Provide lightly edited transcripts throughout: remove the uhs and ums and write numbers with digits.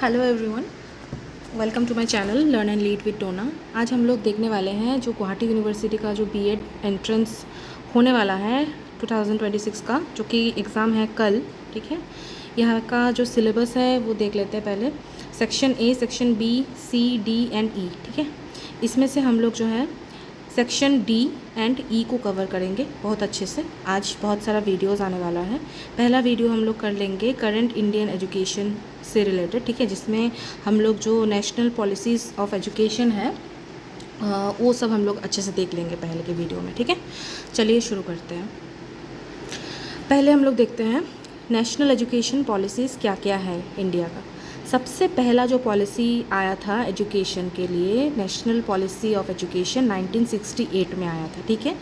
Hello everyone, welcome to my channel learn and lead with Tona. आज हम लोग देखने वाले हैं जो गुवाहाटी यूनिवर्सिटी का जो बीएड एंट्रेंस होने वाला है 2026 का, जो कि एग्ज़ाम है कल। ठीक है, यहाँ का जो सिलेबस है वो देख लेते हैं पहले। Section A, section B, C, D and E. ठीक है, इसमें से हम लोग जो है सेक्शन डी एंड ई को कवर करेंगे बहुत अच्छे से। आज बहुत सारा वीडियोस आने वाला है। पहला वीडियो हम लोग कर लेंगे करंट इंडियन एजुकेशन से रिलेटेड। ठीक है, जिसमें हम लोग जो नेशनल पॉलिसीज़ ऑफ एजुकेशन है वो सब हम लोग अच्छे से देख लेंगे पहले के वीडियो में। ठीक है, चलिए शुरू करते हैं। पहले हम लोग देखते हैं नेशनल एजुकेशन पॉलिसीज़ क्या क्या है इंडिया का। सबसे पहला जो पॉलिसी आया था एजुकेशन के लिए, नेशनल पॉलिसी ऑफ एजुकेशन 1968 में आया था। ठीक है,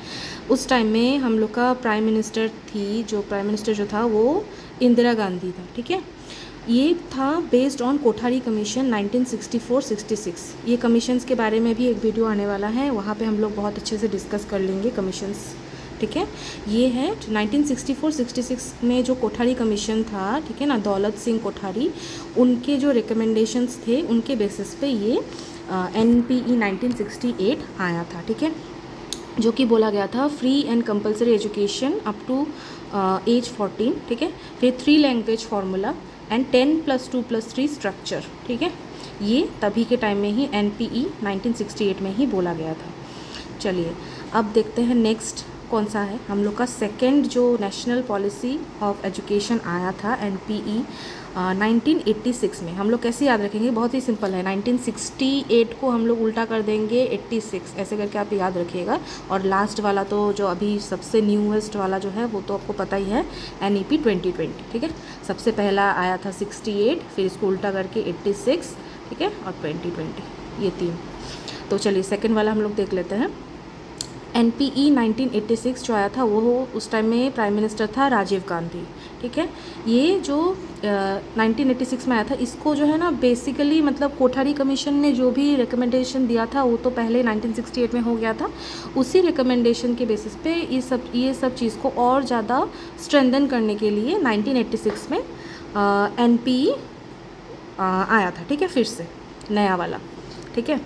उस टाइम में हम लोग का प्राइम मिनिस्टर जो था वो इंदिरा गांधी था। ठीक है, ये था बेस्ड ऑन कोठारी कमीशन 1964-66। ये कमीशंस के बारे में भी एक वीडियो आने वाला है, वहाँ पे हम लोग बहुत अच्छे से डिस्कस कर लेंगे कमीशंस। ठीक है, ये है 1964-66 में जो कोठारी कमीशन था, ठीक है ना, दौलत सिंह कोठारी, उनके जो रिकमेंडेशंस थे उनके बेसिस पे ये NPE 1968 आया था। ठीक है, जो कि बोला गया था free and compulsory education up to age 14। ठीक है, फिर 3 लैंग्वेज फार्मूला एंड 10+2+3 स्ट्रक्चर। ठीक है, ये तभी के टाइम में ही NPE 1968 में ही बोला गया था। चलिए अब देखते हैं नेक्स्ट कौन सा है। हम लोग का सेकंड जो नेशनल पॉलिसी ऑफ एजुकेशन आया था NPE 1986 में। हम लोग कैसे याद रखेंगे, बहुत ही सिंपल है। 1968 को हम लोग उल्टा कर देंगे 86, ऐसे करके आप याद रखिएगा। और लास्ट वाला तो जो अभी सबसे न्यूएस्ट वाला जो है वो तो आपको पता ही है, NEP 2020। ठीक है, सबसे पहला आया था 68, फिर इसको उल्टा करके 86, ठीक है, और 2020, ये 3। तो चलिए सेकेंड वाला हम लोग देख लेते हैं। NPE 1986 जो आया था वो उस टाइम में प्राइम मिनिस्टर था राजीव गांधी। ठीक है, ये जो 1986 में आया था, इसको जो है ना बेसिकली मतलब कोठारी कमीशन ने जो भी रिकमेंडेशन दिया था वो तो पहले 1968 में हो गया था। उसी रिकमेंडेशन के बेसिस पे ये सब चीज़ को और ज़्यादा स्ट्रेंथन करने के लिए 1986 में NPE आया था। ठीक है, फिर से नया वाला। ठीक है,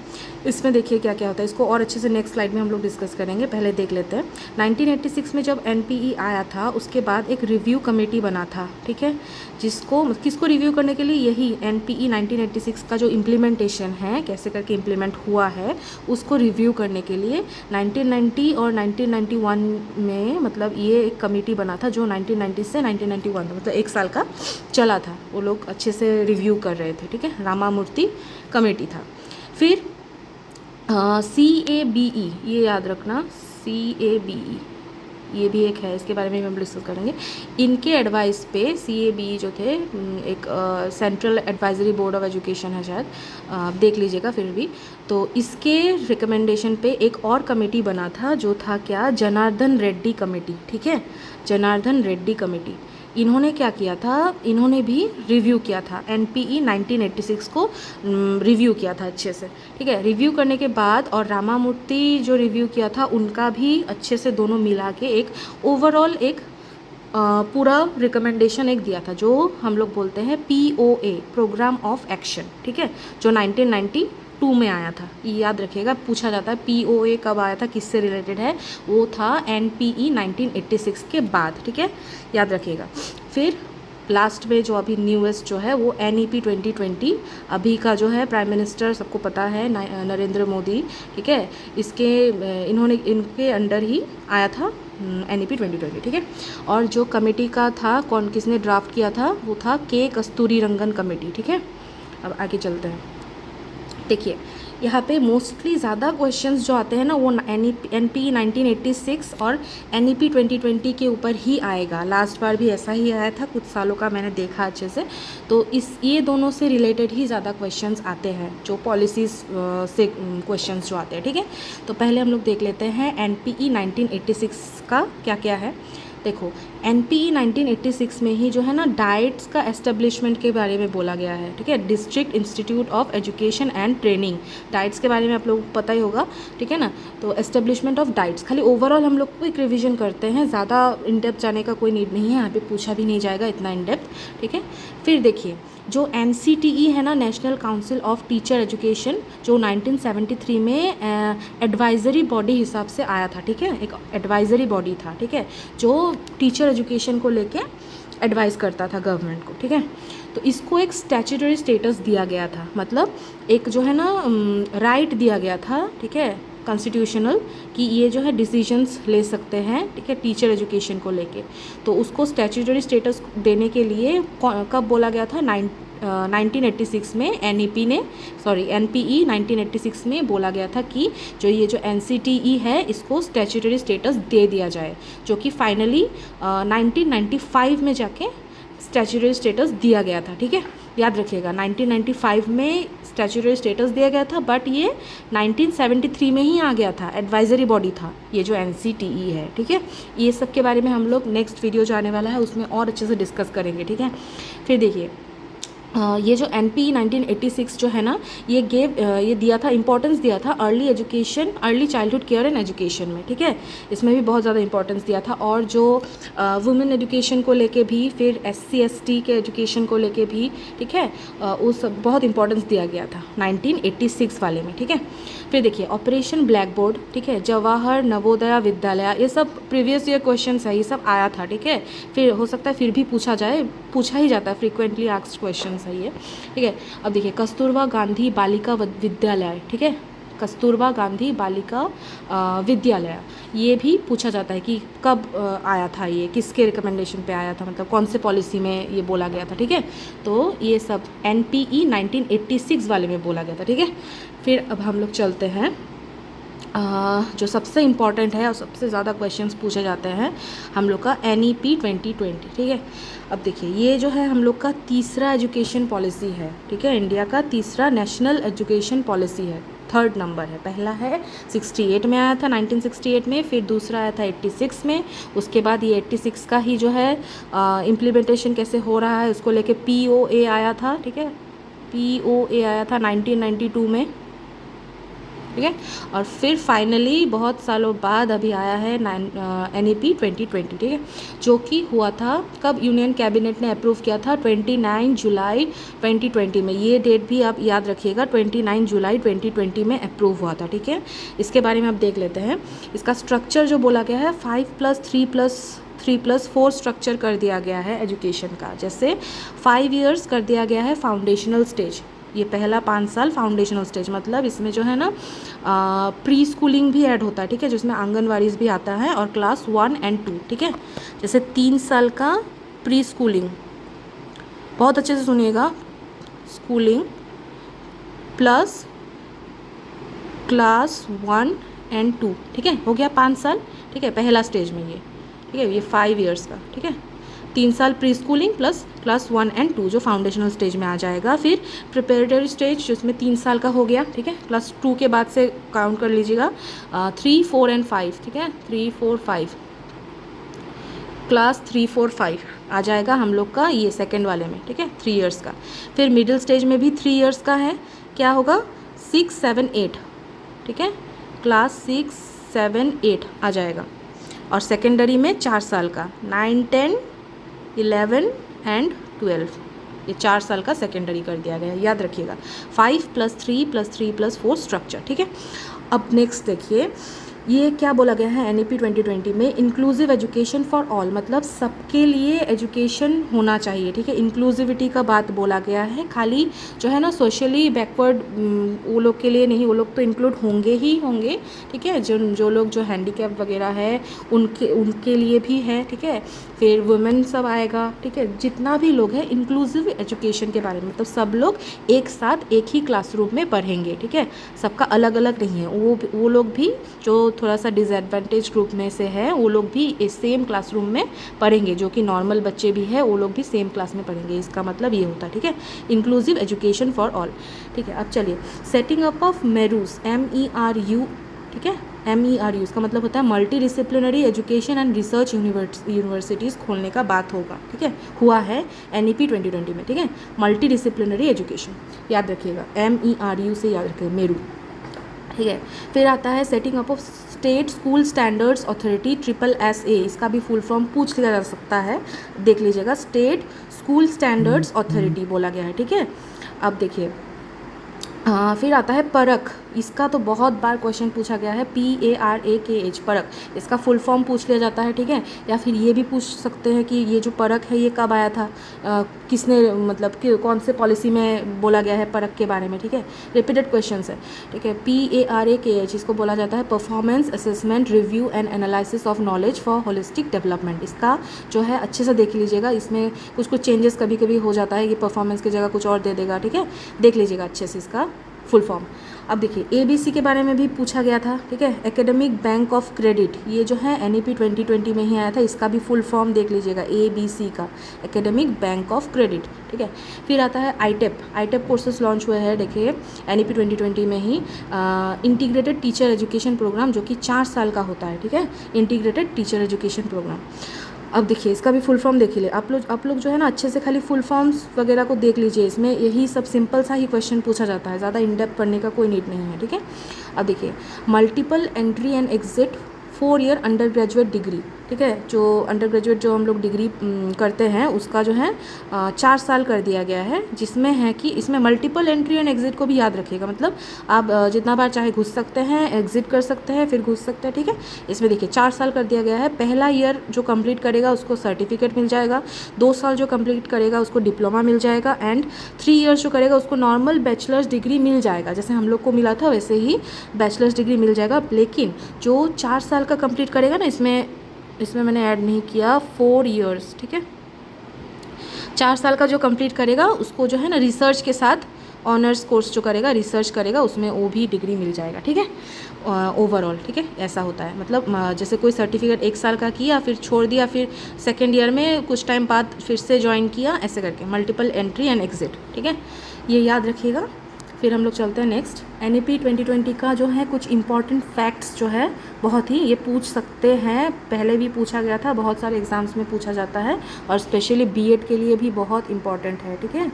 इसमें देखिए क्या क्या होता है, इसको और अच्छे से नेक्स्ट स्लाइड में हम लोग डिस्कस करेंगे। पहले देख लेते हैं 1986 में जब NPE आया था उसके बाद एक रिव्यू कमेटी बना था। ठीक है, किसको रिव्यू करने के लिए, यही NPE 1986 का जो इम्प्लीमेंटेशन है, कैसे करके इम्प्लीमेंट हुआ है, उसको रिव्यू करने के लिए 1990 और 1991 में मतलब ये एक कमेटी बना था जो 1990 से 1991 मतलब 1 साल का चला था। वो लोग अच्छे से रिव्यू कर रहे थे। ठीक है, रामामूर्ति कमेटी था। फिर CABE, ये याद रखना, CABE ये भी एक है, इसके बारे में हम डिस्कस करेंगे। इनके एडवाइस पे CABE जो थे, एक central advisory board of education है शायद, देख लीजिएगा फिर भी। तो इसके रिकमेंडेशन पे एक और कमेटी बना था जो था क्या, जनार्दन रेड्डी कमेटी। ठीक है, जनार्दन रेड्डी कमेटी, इन्होंने क्या किया था, इन्होंने भी रिव्यू किया था NPE 1986 को, रिव्यू किया था अच्छे से। ठीक है, रिव्यू करने के बाद और रामामूर्ति जो रिव्यू किया था उनका भी अच्छे से दोनों मिला के एक ओवरऑल एक पूरा रिकमेंडेशन एक दिया था, जो हम लोग बोलते हैं POA, प्रोग्राम ऑफ एक्शन। ठीक है, जो 1992 में आया था। ये याद रखिएगा, पूछा जाता है POA कब आया था, किससे रिलेटेड है, वो था NPE 1986 के बाद। ठीक है, याद रखिएगा। फिर लास्ट में जो अभी न्यूएस्ट जो है वो NEP 2020, अभी का जो है प्राइम मिनिस्टर सबको पता है नरेंद्र मोदी। ठीक है, इनके अंडर ही आया था NEP 2020। ठीक है, और जो कमेटी का था, किसने ड्राफ्ट किया था, वो था K कस्तूरीरंगन कमेटी। ठीक है, अब आगे चलते हैं। देखिए यहाँ पे मोस्टली ज़्यादा क्वेश्चंस जो आते हैं ना वो NPE 1986 और NEP 2020 के ऊपर ही आएगा। लास्ट बार भी ऐसा ही आया था, कुछ सालों का मैंने देखा अच्छे से। तो ये दोनों से रिलेटेड ही ज़्यादा क्वेश्चंस आते हैं, जो पॉलिसीज़ से क्वेश्चंस जो आते हैं। ठीक है, तो पहले हम लोग देख लेते हैं NPE 1986 का क्या क्या है। देखो NPE 1986 में ही जो है ना डाइट्स का एस्टेब्लिशमेंट के बारे में बोला गया है। ठीक है, district institute of education and training, diets के बारे में आप लोगों को पता ही होगा। ठीक है ना, तो एस्टेब्लिशमेंट ऑफ डाइट्स, खाली ओवरऑल हम लोग क्विक रिवीजन करते हैं, ज़्यादा इन डेप्थ जाने का कोई नीड नहीं है, यहाँ पे पूछा भी नहीं जाएगा इतना इन डेप्थ। ठीक है, फिर देखिए जो NCTE है ना, national council of teacher education, जो 1973 में एडवाइज़री बॉडी हिसाब से आया था, ठीक है, एक एडवाइज़री बॉडी था, ठीक है, जो टीचर एजुकेशन को लेके एडवाइस करता था गवर्नमेंट को, ठीक है। तो इसको एक स्टैट्यूटरी स्टेटस दिया गया था, मतलब एक जो है ना राइट दिया गया था, ठीक है, कॉन्स्टिट्यूशनल, कि ये जो है डिसीजंस ले सकते हैं, ठीक है, टीचर एजुकेशन को लेके। तो उसको स्टैट्यूटरी स्टेटस देने के लिए कब बोला गया था, 1986 में NPE 1986 में बोला गया था कि जो ये जो NCTE है इसको स्टैट्यूटरी स्टेटस दे दिया जाए, जो कि फाइनली 1995 में जाके स्टैट्यूटरी स्टेटस दिया गया था, ठीक है, याद रखिएगा 1995 में स्टैट्यूटरी स्टेटस दिया गया था, बट ये 1973 में ही आ गया था, एडवाइज़री बॉडी था ये जो NCTE है, ठीक है। ये सब के बारे में हम लोग नेक्स्ट वीडियो जो आने वाला है उसमें और अच्छे से डिस्कस करेंगे, ठीक है। फिर देखिए ये जो NPE 1986 जो है ना, ये दिया था, इंपॉर्टेंस दिया था early education, early childhood care and education में, ठीक है, इसमें भी बहुत ज़्यादा इंपॉर्टेंस दिया था। और जो वुमेन एजुकेशन को लेके भी, फिर SC ST के एजुकेशन को लेके भी, ठीक है, उस बहुत इंपॉर्टेंस दिया गया था 1986 वाले में, ठीक है। फिर देखिए ऑपरेशन ब्लैक बोर्ड, ठीक है, जवाहर नवोदया विद्यालय, ये सब प्रीवियस ईयर क्वेश्चन है, ये सब आया था, ठीक है। फिर हो सकता है फिर भी पूछा ही जाता है, फ्रीक्वेंटली आस्क्ड क्वेश्चन है ये, ठीक है। अब देखिए कस्तूरबा गांधी बालिका विद्यालय, ठीक है, कस्तूरबा गांधी बालिका विद्यालय, ये भी पूछा जाता है कि कब आया था, ये किसके रिकमेंडेशन पे आया था, मतलब कौन से पॉलिसी में ये बोला गया था, ठीक है। तो ये सब NPE 1986 वाले में बोला गया था, ठीक है। फिर अब हम लोग चलते हैं जो सबसे इम्पॉर्टेंट है और सबसे ज़्यादा क्वेश्चंस पूछे जाते हैं हम लोग का NEP 2020, ठीक है। अब देखिए ये जो है हम लोग का तीसरा एजुकेशन पॉलिसी है, ठीक है, इंडिया का तीसरा नेशनल एजुकेशन पॉलिसी है, थर्ड नंबर है। पहला है 68 में आया था, 1968 में, फिर दूसरा आया था 86 में, उसके बाद ये 86 का ही जो है इम्प्लीमेंटेशन कैसे हो रहा है उसको लेके POA आया था, ठीक है, POA आया था 1992 में, ठीक है। और फिर फाइनली बहुत सालों बाद अभी आया है NEP 2020, ठीक है, जो कि हुआ था कब, यूनियन कैबिनेट ने अप्रूव किया था 29 जुलाई 2020 में, ये डेट भी आप याद रखिएगा, 29 जुलाई 2020 में अप्रूव हुआ था, ठीक है। इसके बारे में आप देख लेते हैं। इसका स्ट्रक्चर जो बोला गया है 5+3+3+4 स्ट्रक्चर कर दिया गया है एजुकेशन का। जैसे 5 इयर्स कर दिया गया है फाउंडेशनल स्टेज, ये पहला 5 साल फाउंडेशनल स्टेज, मतलब इसमें जो है ना प्री स्कूलिंग भी ऐड होता है, ठीक है, जिसमें आंगनवाड़ीज़ भी आता है, और क्लास 1 और 2, ठीक है। जैसे 3 साल का प्री स्कूलिंग, बहुत अच्छे से सुनिएगा, स्कूलिंग प्लस क्लास 1 और 2, ठीक है, हो गया 5 साल, ठीक है, पहला स्टेज में ये, ठीक है, ये 5 इयर्स का, ठीक है। 3 साल प्री स्कूलिंग प्लस क्लास 1 और 2 जो फाउंडेशनल स्टेज में आ जाएगा। फिर प्रिपरेटरी स्टेज जिसमें 3 साल का हो गया, ठीक है, क्लास 2 के बाद से काउंट कर लीजिएगा 3, 4 और 5, ठीक है, 3, 4, 5, क्लास 3, 4, 5 आ जाएगा हम लोग का ये सेकेंड वाले में, ठीक है, 3 इयर्स का। फिर मिडिल स्टेज में भी 3 इयर्स का है, क्या होगा 6, 7, 8, ठीक है, क्लास 6, 7, 8 आ जाएगा। और सेकेंडरी में 4 साल का 9, 10, 11 और 12, ये 4 साल का सेकेंडरी कर दिया गया है, याद रखिएगा। 5+3+3+4 स्ट्रक्चर, ठीक है। अब नेक्स्ट देखिए ये क्या बोला गया है NEP 2020 में, इंक्लूसिव एजुकेशन फॉर ऑल, मतलब सबके लिए एजुकेशन होना चाहिए, ठीक है, इंक्लूसिविटी का बात बोला गया है। खाली जो है ना सोशली बैकवर्ड वो लोग के लिए नहीं, वो लोग तो इंक्लूड होंगे ही होंगे, ठीक है, जो लोग जो हैंडीकैप वगैरह है उनके लिए भी है, ठीक है। फिर वुमेन सब आएगा, ठीक है, जितना भी लोग हैं इंक्लूसिव एजुकेशन के बारे में, मतलब सब लोग एक साथ एक ही क्लासरूम में पढ़ेंगे, ठीक है, सबका अलग अलग नहीं है। वो लोग भी जो थोड़ा सा डिसएडवांटेज ग्रुप में से है वो लोग भी सेम क्लासरूम में पढ़ेंगे, जो कि नॉर्मल बच्चे भी है वो लोग भी सेम क्लास में पढ़ेंगे, इसका मतलब ये होता है, ठीक है, इंक्लूसिव एजुकेशन फॉर ऑल, ठीक है। अब चलिए setting up of MERUs, MERU, ठीक है, MERU इसका मतलब होता है multi disciplinary education and research universities खोलने का बात होगा, ठीक है, हुआ है NEP 2020 में, ठीक है, मल्टी डिसिप्लिनरी एजुकेशन याद रखिएगा, MERU से याद रखिएगा, MERU, ठीक है। फिर आता है setting up of state school standards authority, SSSA, इसका भी फुल फॉर्म पूछ लिया जा सकता है, देख लीजिएगा, स्टेट स्कूल स्टैंडर्ड्स अथॉरिटी बोला गया है, ठीक है। अब देखिए फिर आता है परख। इसका तो बहुत बार क्वेश्चन पूछा गया है, PARAKH परख, इसका फुल फॉर्म पूछ लिया जाता है, ठीक है। या फिर ये भी पूछ सकते हैं कि ये जो परख है ये कब आया था, किसने मतलब कि कौन से पॉलिसी में बोला गया है परख के बारे में, ठीक है। रिपीटेड क्वेश्चन है, ठीक है। PARAKH इसको बोला जाता है performance assessment review and analysis of knowledge for holistic development. इसका जो है अच्छे से देख लीजिएगा, इसमें कुछ कुछ चेंजेस कभी कभी हो जाता है, ये परफॉर्मेंस की जगह कुछ और दे देगा, ठीक है। देख लीजिएगा अच्छे से इसका फुल फॉर्म। अब देखिए ABC के बारे में भी पूछा गया था, ठीक है। एकेडमिक बैंक ऑफ क्रेडिट, ये जो है NEP 2020 में ही आया था, इसका भी फुल फॉर्म देख लीजिएगा, ABC का एकेडमिक बैंक ऑफ क्रेडिट, ठीक है। फिर आता है ITEP कोर्सेज लॉन्च हुए हैं, देखिए NEP 2020 में ही, इंटीग्रेटेड टीचर एजुकेशन प्रोग्राम, जो कि 4 साल का होता है, ठीक है, इंटीग्रेटेड टीचर एजुकेशन प्रोग्राम। अब देखिए इसका भी फुल फॉर्म देख लीजिए आप लोग जो है ना अच्छे से खाली फुल फॉर्म्स वगैरह को देख लीजिए, इसमें यही सब सिंपल सा ही क्वेश्चन पूछा जाता है, ज़्यादा इन डेप्थ पढ़ने का कोई नीड नहीं है, ठीक है। अब देखिए multiple entry and exit 4 year under graduate degree, ठीक है। जो अंडर ग्रेजुएट जो हम लोग डिग्री करते हैं उसका जो है 4 साल कर दिया गया है, जिसमें है कि इसमें मल्टीपल एंट्री एंड एग्जिट को भी याद रखिएगा, मतलब आप जितना बार चाहे घुस सकते हैं, एग्जिट कर सकते हैं, फिर घुस सकते हैं, ठीक है। इसमें देखिए 4 साल कर दिया गया है। पहला ईयर जो कंप्लीट करेगा उसको सर्टिफिकेट मिल जाएगा, 2 साल जो कंप्लीट करेगा उसको डिप्लोमा मिल जाएगा, एंड 3 ईयर्स जो करेगा उसको नॉर्मल बैचलर्स डिग्री मिल जाएगा, जैसे हम लोग को मिला था वैसे ही बैचलर्स डिग्री मिल जाएगा। लेकिन जो 4 साल का कंप्लीट करेगा ना, इसमें मैंने ऐड नहीं किया 4 इयर्स, ठीक है। 4 साल का जो कंप्लीट करेगा उसको जो है ना रिसर्च के साथ ऑनर्स कोर्स जो करेगा, रिसर्च करेगा, उसमें वो भी डिग्री मिल जाएगा, ठीक है, ओवरऑल, ठीक है। ऐसा होता है, मतलब जैसे कोई सर्टिफिकेट 1 साल का किया, फिर छोड़ दिया, फिर सेकेंड ईयर में कुछ टाइम बाद फिर से ज्वाइन किया, ऐसे करके मल्टीपल एंट्री एंड एग्जिट, ठीक है, ये याद रखिएगा। फिर हम लोग चलते हैं नेक्स्ट। NEP 2020 का जो है कुछ इंपॉर्टेंट फैक्ट्स जो है बहुत ही ये पूछ सकते हैं, पहले भी पूछा गया था, बहुत सारे एग्जाम्स में पूछा जाता है, और स्पेशली BEd के लिए भी बहुत इंपॉर्टेंट है, ठीक है।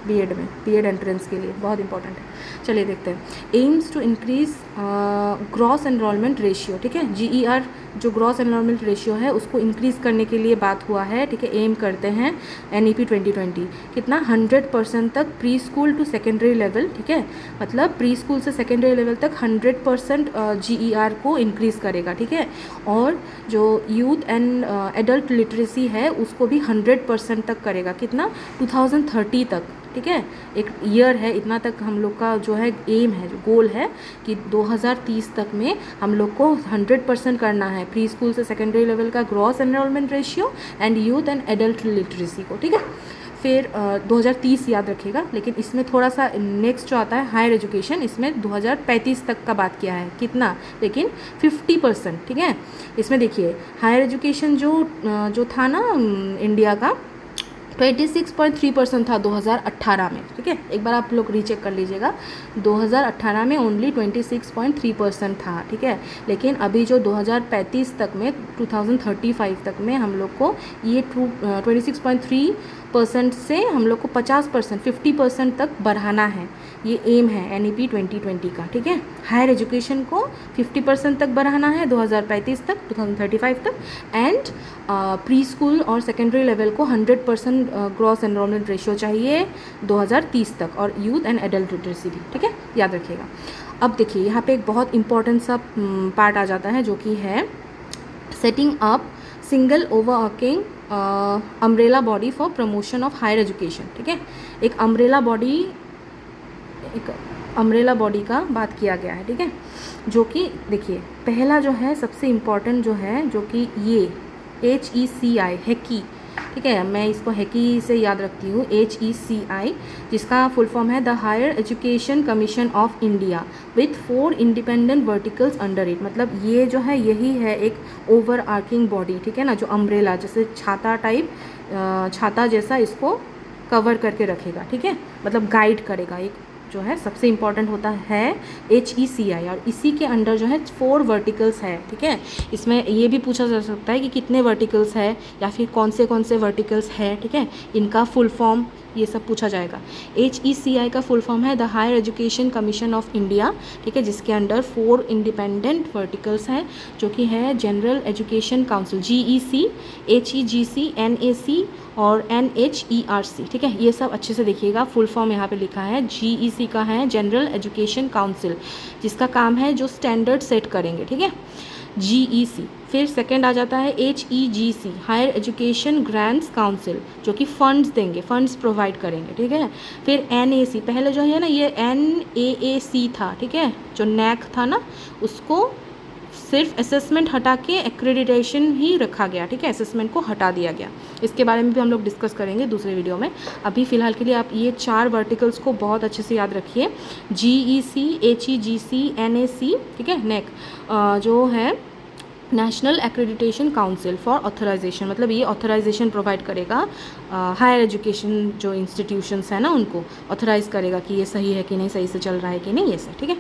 BEd एंट्रेंस के लिए बहुत इंपॉर्टेंट है। चलिए देखते हैं। Aims to increase gross enrollment ratio, ठीक है, GER जो ग्रॉस एनरोलमेंट रेशियो है उसको इंक्रीज़ करने के लिए बात हुआ है, ठीक है। एम करते हैं NEP 2020 कितना 100% तक pre school to secondary level, ठीक है, मतलब प्री स्कूल से सेकेंडरी लेवल तक 100% GER को इंक्रीज़ करेगा, ठीक है। और जो यूथ एंड एडल्ट लिटरेसी है उसको भी 100% तक करेगा, कितना 2030 तक, ठीक है। एक ईयर है, इतना तक हम लोग का जो है एम है, जो गोल है कि 2030 तक में हम लोग को 100% करना है प्री स्कूल से सेकेंडरी लेवल का gross enrollment ratio and youth and adult literacy को, ठीक है। फिर 2030 याद रखिएगा, लेकिन इसमें थोड़ा सा नेक्स्ट जो आता है हायर एजुकेशन, इसमें 2035 तक का बात किया है, कितना, लेकिन 50%, ठीक है। इसमें देखिए हायर एजुकेशन जो था ना इंडिया का 26.3% था 2018 में, ठीक है। एक बार आप लोग रीचेक कर लीजिएगा, 2018 में ओनली 26.3% था, ठीक है। लेकिन अभी जो 2035 तक में 2035 तक में हम लोग को ये 26.3% से हम लोग को 50% 50% तक बढ़ाना है, ये एम है NEP 2020 का, ठीक है। हायर एजुकेशन को 50% तक बढ़ाना है 2035 तक, 2035 तक, एंड प्री स्कूल और सेकेंडरी लेवल को 100% ग्रॉस एनरोलमेंट रेशियो चाहिए 2030 तक, और यूथ एंड एडल्ट लिटरेसी भी, ठीक है, याद रखिएगा। अब देखिए यहाँ पे एक बहुत इंपॉर्टेंट सा पार्ट आ जाता है, जो कि है setting up single overarching umbrella body for promotion of higher education, ठीक है। एक अम्ब्रेला बॉडी का बात किया गया है, ठीक है, जो कि देखिए पहला जो है सबसे इम्पॉर्टेंट जो है, जो कि ये HECI हैकी, ठीक है, मैं इसको हैकी से याद रखती हूँ, HECI, जिसका फुल फॉर्म है the Higher Education Commission of India with 4 independent verticals under it. मतलब ये जो है यही है एक ओवर आर्किंग बॉडी, ठीक है ना, जो अम्ब्रेला जैसे छाता जैसा इसको कवर करके रखेगा, ठीक है, मतलब गाइड करेगा, एक जो है सबसे इम्पॉर्टेंट होता है HECI, और इसी के अंडर जो है 4 वर्टिकल्स है, ठीक है। इसमें ये भी पूछा जा सकता है कि कितने वर्टिकल्स है या फिर कौन से वर्टिकल्स है, ठीक है, इनका फुल फॉर्म ये सब पूछा जाएगा। HECI का फुल फॉर्म है the Higher Education Commission of India, ठीक है, जिसके अंडर 4 इंडिपेंडेंट वर्टिकल्स हैं जो कि है general education council GEC, HEGC, NAC और NHERC, ठीक है। ये सब अच्छे से देखिएगा, फुल फॉर्म यहाँ पे लिखा है। GEC का है जनरल एजुकेशन काउंसिल, जिसका काम है जो स्टैंडर्ड सेट करेंगे, ठीक है, GEC। फिर सेकंड आ जाता है HEGC, Higher Education Grants Council, जो कि फंड्स देंगे, फंड्स प्रोवाइड करेंगे, ठीक है। फिर NAC, पहले जो है ना ये NAAC था, ठीक है, जो NAC था ना, उसको सिर्फ असेसमेंट हटा के एक्रेडिटेशन ही रखा गया, ठीक है, असेसमेंट को हटा दिया गया। इसके बारे में भी हम लोग डिस्कस करेंगे दूसरे वीडियो में। अभी फ़िलहाल के लिए आप ये 4 वर्टिकल्स को बहुत अच्छे से याद रखिए, GEC, HEGC, NAC, ठीक है, NAC जो है National Accreditation Council for Authorisation, मतलब ये ऑथराइजेशन प्रोवाइड करेगा हायर एजुकेशन जो इंस्टीट्यूशंस हैं ना, उनको ऑथराइज करेगा कि ये सही है कि नहीं, सही से चल रहा है कि नहीं, ये सब, ठीक है।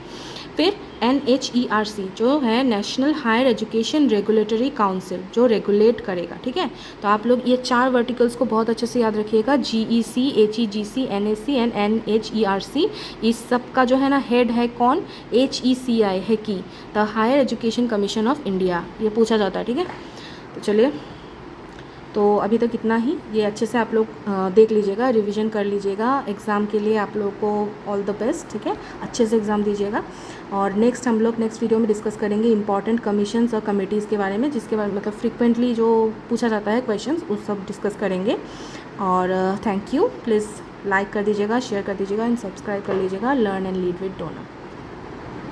फिर NHERC जो है National Higher Education Regulatory Council, जो रेगुलेट करेगा, ठीक है। तो आप लोग ये 4 वर्टिकल्स को बहुत अच्छे से याद रखिएगा, GEC, HEGC, NAC and NHERC। इस सब का जो है ना हेड है कौन, HECI है कि the Higher Education Commission of India, ये पूछा जाता है, ठीक है। तो चलिए, तो अभी तक इतना ही। ये अच्छे से आप लोग देख लीजिएगा, रिवीजन कर लीजिएगा, एग्ज़ाम के लिए आप लोगों को ऑल द बेस्ट, ठीक है, अच्छे से एग्ज़ाम दीजिएगा। और हम लोग नेक्स्ट वीडियो में डिस्कस करेंगे इंपॉर्टेंट कमीशंस और कमिटीज़ के बारे में, जिसके बारे मतलब फ्रीक्वेंटली जो पूछा जाता है क्वेश्चंस, उस सब डिस्कस करेंगे। और थैंक यू, प्लीज़ लाइक कर दीजिएगा, शेयर कर दीजिएगा एंड सब्सक्राइब कर लीजिएगा learn and lead with Dona.